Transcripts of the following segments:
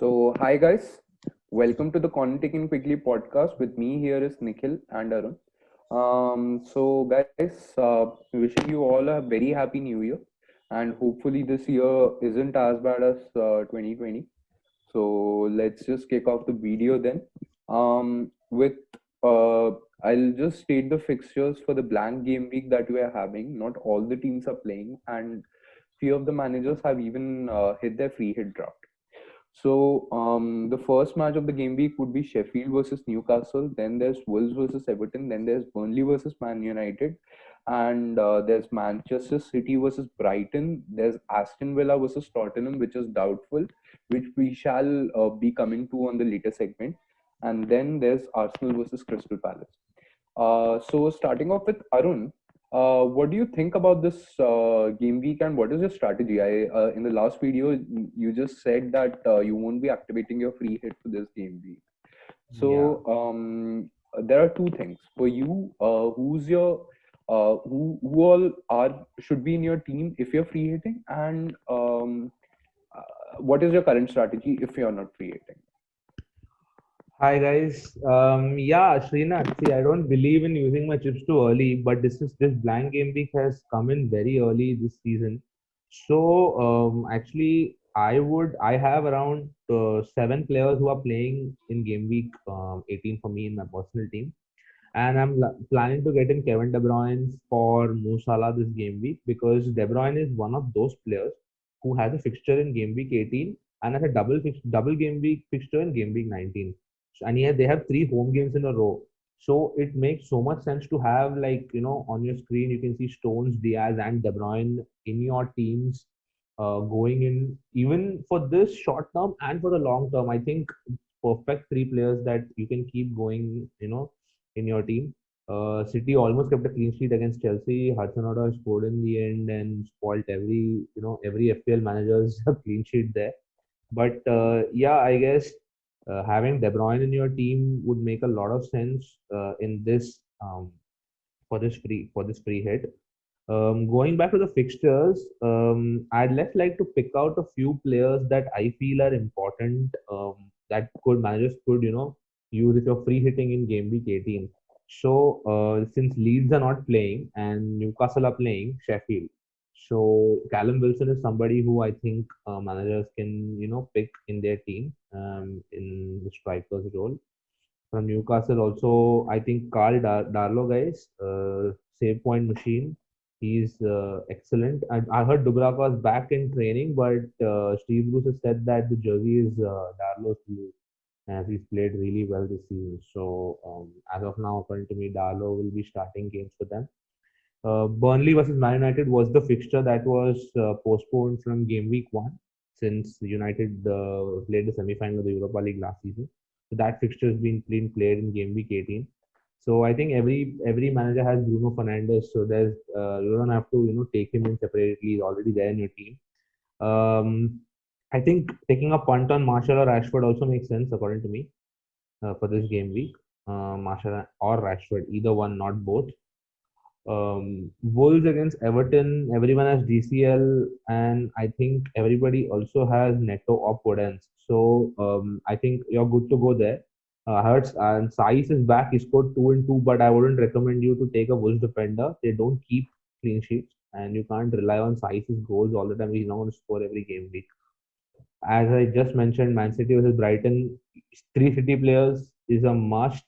Hi guys, welcome to the Content Taken Quickly podcast. With me here is Nikhil and Arun. Guys, wishing you all a very happy new year, and hopefully this year isn't as bad as 2020. So let's just kick off the video then. With I'll just state the fixtures for the blank game week that we are having. Not all the teams are playing, and few of the managers have even hit their free hit draft. The first match of the game week would be Sheffield versus Newcastle. Then there's Wolves versus Everton. Then there's Burnley versus Man United, and there's Manchester City versus Brighton. There's Aston Villa versus Tottenham, which is doubtful, which we shall be coming to on the later segment. And then there's Arsenal versus Crystal Palace. Starting off with Arun, what do you think about this game week, and what is your strategy? In the last video you just said that you won't be activating your free hit for this game week. Yeah. There are two things for you. Who's your who all are should be in your team if you're free hitting, and what is your current strategy if you're not free hitting? Hi guys. Yeah, Srinath. See, I don't believe in using my chips too early, but this blank game week has come in very early this season. So actually, I have around 7 players who are playing in game week 18 for me in my personal team, and I'm planning to get in Kevin De Bruyne for Mo Salah this game week because De Bruyne is one of those players who has a fixture in game week 18 and has a double game week fixture in game week 19. And yet they have 3 home games in a row. So it makes so much sense to have, like, on your screen you can see Stones, Diaz, and De Bruyne in your teams, going in even for this short term and for the long term. I think perfect 3 players that you can keep going, in your team. City almost kept a clean sheet against Chelsea. Hudson-Odoi scored in the end and spoilt every FPL manager's clean sheet there. But yeah, I guess having De Bruyne in your team would make a lot of sense in this for this free hit. Going back to the fixtures, I'd left like to pick out a few players that I feel are important, that could managers could use if you're free hitting in game week 18. So since Leeds are not playing and Newcastle are playing Sheffield, so Callum Wilson is somebody who I think managers can pick in their team, in the striker's role. From Newcastle also, I think Carl Darlow, guys, save point machine. He's excellent. I heard Dubravka was back in training, but Steve Bruce has said that the jersey is Darlow's blue, as he's played really well this season. So as of now, according to me, Darlow will be starting games for them. Burnley versus Man United was the fixture that was postponed from game week 1, since United played the semi-final of the Europa League last season. So that fixture has been played in game week 18. So I think every manager has Bruno Fernandes, so there's you don't have to take him in separately. He's already there in your team. Um, I think taking a punt on Marshall or Rashford also makes sense according to me, for this game week. Marshall or Rashford, either one, not both. Wolves against Everton, everyone has DCL, and I think everybody also has Neto or Podence. So I think you're good to go there. Hurts and Saiz is back. He scored 2 and 2, but I wouldn't recommend you to take a Wolves defender. They don't keep clean sheets, and you can't rely on Saiz's goals all the time. He's not going to score every game week. As I just mentioned, Man City versus Brighton, 3 City players is a must.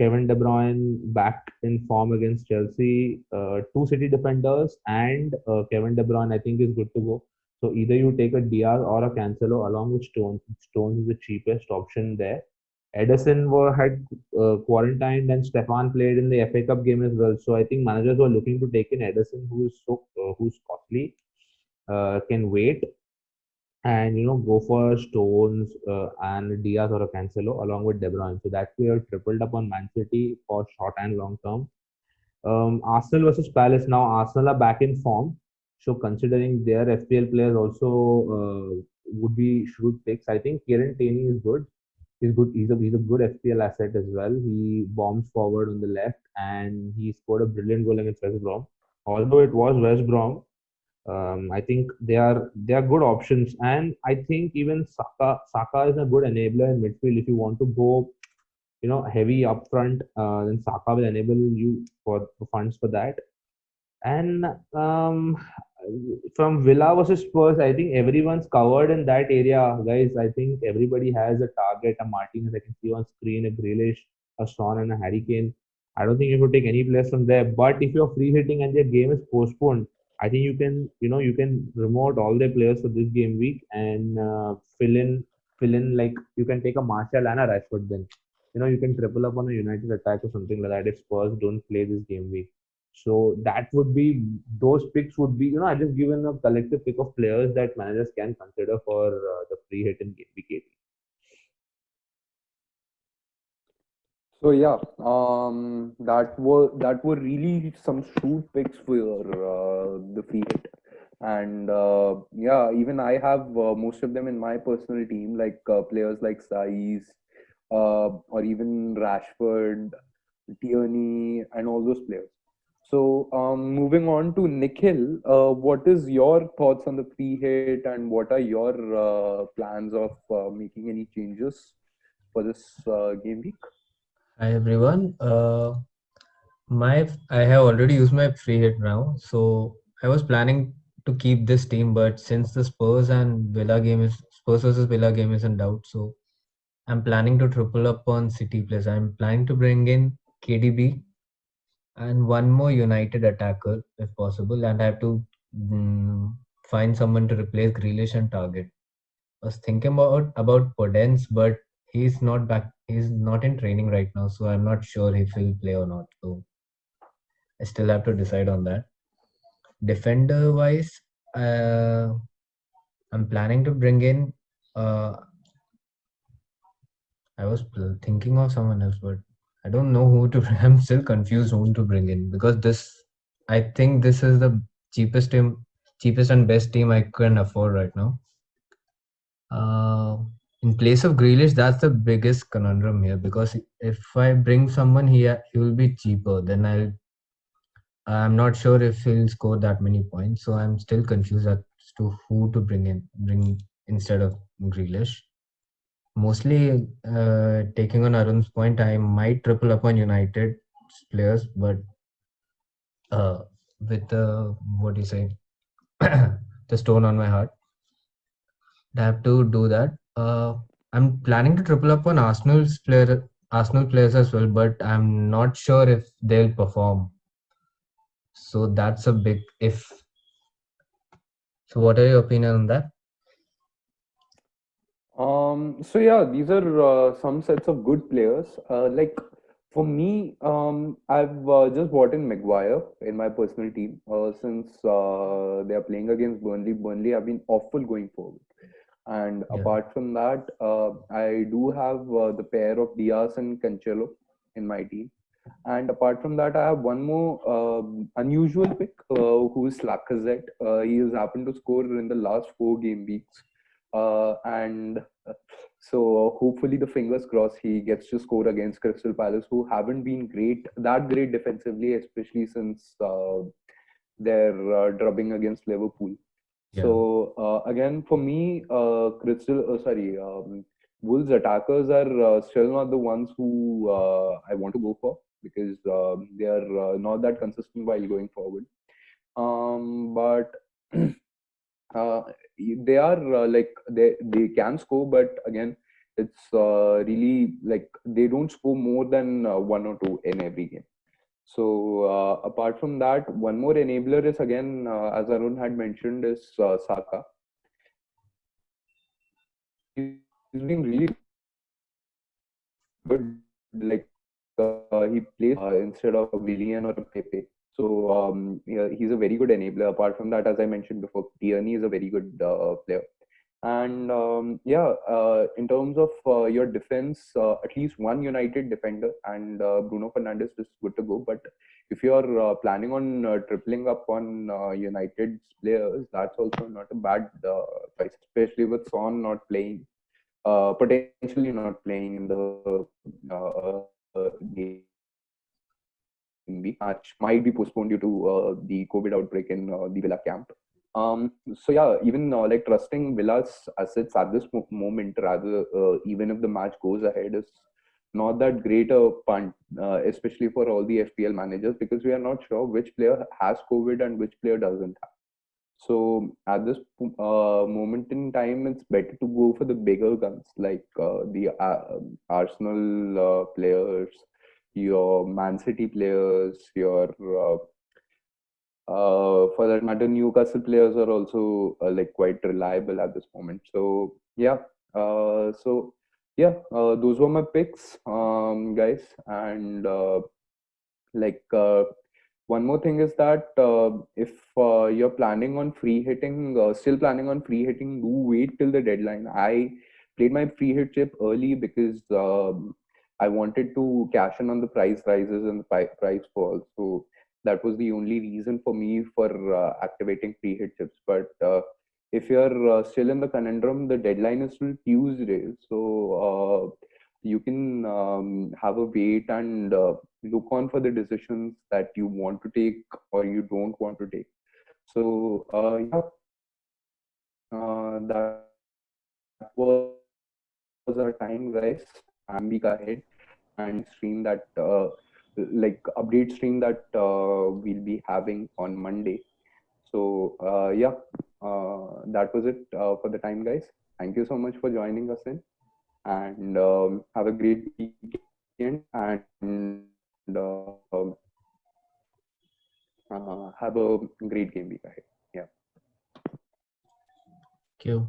Kevin De Bruyne back in form against Chelsea. 2 City defenders and Kevin De Bruyne, I think, is good to go. So either you take a Diaz or a Cancelo along with Stones. Stones is the cheapest option there. Edison had quarantined, and Stefan played in the FA Cup game as well. So I think managers were looking to take in Edison, who's costly, can wait, and go for Stones and Diaz or a Cancelo along with De Bruyne. So that we have tripled up on Man City for short and long term. Arsenal versus Palace. Now Arsenal are back in form, so considering their FPL players also would be shrewd picks. I think Kieran Tierney is good. He's good. He's a good FPL asset as well. He bombs forward on the left, and he scored a brilliant goal against West Brom. Although it was West Brom, I think they are good options, and I think even Saka is a good enabler in midfield. If you want to go, heavy up front, then Saka will enable you for funds for that. And from Villa versus Spurs, I think everyone's covered in that area, guys. I think everybody has a target. A Martinez, I can see on screen, a Grealish, a Son, and a Harry Kane. I don't think you should take any players from there. But if you're free hitting and their game is postponed, I think you can remote all their players for this game week and fill in like you can take a Martial and a Rashford then. You can triple up on a United attack or something like that if Spurs don't play this game week. So that would be those picks would be I just given a collective pick of players that managers can consider for the free hit in game week 18. So yeah, that were really some shoot picks for the free hit, and yeah, even I have most of them in my personal team, like players like Saiz, or even Rashford, Tierney, and all those players. So moving on to Nikhil, what is your thoughts on the free hit, and what are your plans of making any changes for this game week? Hi everyone. I have already used my free hit now, so I was planning to keep this team, but since the Spurs versus Villa game is in doubt, so I'm planning to triple up on City players. I'm planning to bring in KDB and one more United attacker if possible, and I have to mm, find someone to replace Grealish and Target. I was thinking about Podence, but he's not back. He's not in training right now, so I'm not sure if he'll play or not. So I still have to decide on that. Defender wise, uh, I'm planning to bring in. Uh, I was thinking of someone else, but I don't know who to. I'm still confused who to bring in because this. I think this is the cheapest and best team I can afford right now. Uh, in place of Grealish, that's the biggest conundrum here because if I bring someone here, he will be cheaper. Then I'm not sure if he'll score that many points. So I'm still confused as to who to bring instead of Grealish. Mostly taking on Arun's point, I might triple up on United players, but uh, with the what do you say, the stone on my heart, I have to do that. I'm planning to triple up on Arsenal players as well, but I'm not sure if they'll perform. So that's a big if. So what are your opinion on that? So yeah, these are some sets of good players. Like for me, I've just bought in Maguire in my personal team since they are playing against Burnley. Burnley have been awful going forward. And Yeah. apart from that, I do have the pair of Diaz and Cancelo in my team. And apart from that, I have one more unusual pick, who is Lacazette. He has happened to score in the last 4 game weeks, and so hopefully, the fingers crossed, he gets to score against Crystal Palace, who haven't been that great defensively, especially since their drubbing against Liverpool. Yeah. So again, for me, Wolves attackers are still not the ones who I want to go for, because they are not that consistent while going forward. But uh, they are like they can score, but again, it's really like they don't score more than one or two in every game. So apart from that, one more enabler is again, as Arun had mentioned, is Saka. He's been really good. Like he plays instead of a Willian or a Pepe. So yeah, he's a very good enabler. Apart from that, as I mentioned before, Tierney is a very good player. And yeah, in terms of your defense, at least one United defender and Bruno Fernandes is good to go. But if you're planning on tripling up on United's players, that's also not a bad choice, especially with Son not playing, potentially not playing in the game week. Match might be postponed due to the COVID outbreak in the Villa camp. So yeah, even like trusting Villa's assets at this moment, rather even if the match goes ahead, is not that great a punt, especially for all the FPL managers, because we are not sure which player has COVID and which player doesn't have. So at this moment in time, it's better to go for the bigger guns like the Arsenal players, your Man City players, your for that matter, Newcastle players are also like quite reliable at this moment. So yeah, those were my picks, guys. And like one more thing is that if you're planning on free hitting, still planning on free hitting, do wait till the deadline. I played my free hit chip early because I wanted to cash in on the price rises and the price falls. So that was the only reason for me for activating free hit chips. But if you're still in the conundrum, the deadline is till Tuesday. So you can have a wait and look on for the decisions that you want to take or you don't want to take. So that was our time, guys. And week ahead and stream that like update stream that we'll be having on Monday. So that was it for the time, guys. Thank you so much for joining us in, and have a great weekend, and have a great game week ahead. Yeah. Thank you.